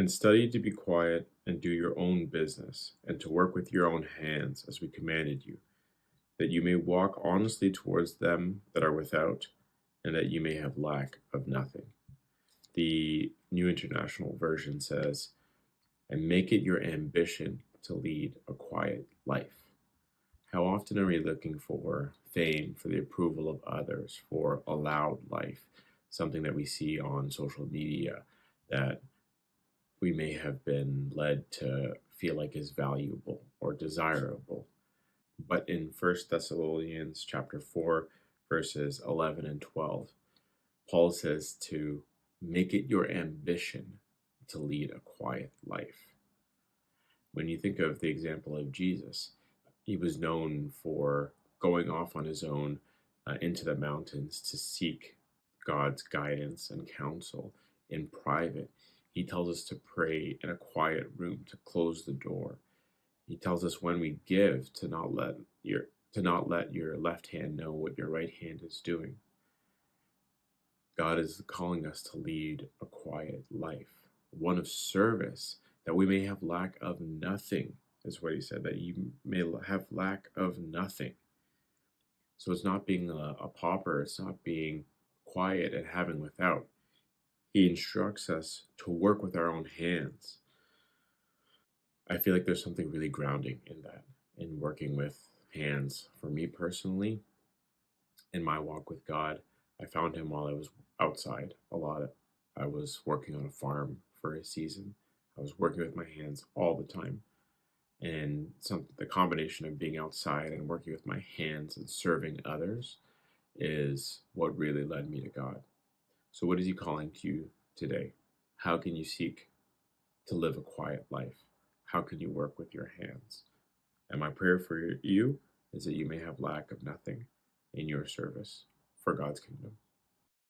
And study to be quiet and do your own business, and to work with your own hands as we commanded you, that you may walk honestly towards them that are without, and that you may have lack of nothing. The New International Version says, and make it your ambition to lead a quiet life. How often are we looking for fame, for the approval of others, for a loud life, something that we see on social media that we may have been led to feel like is valuable or desirable? But in First Thessalonians chapter 4, verses 11 and 12, Paul says to make it your ambition to lead a quiet life. When you think of the example of Jesus, he was known for going off on his own into the mountains to seek God's guidance and counsel in private. He tells us to pray in a quiet room, to close the door. He tells us when we give to not let your left hand know what your right hand is doing. God is calling us to lead a quiet life, one of service, that we may have lack of nothing, is what he said, that you may have lack of nothing. So it's not being a pauper, it's not being quiet and having without. He instructs us to work with our own hands. I feel like there's something really grounding in that, in working with hands. For me personally, in my walk with God, I found him while I was outside a lot. I was working on a farm for a season. I was working with my hands all the time. And the combination of being outside and working with my hands and serving others is what really led me to God. So, what is he calling to you today? How can you seek to live a quiet life? How can you work with your hands? And my prayer for you is that you may have lack of nothing in your service for God's kingdom.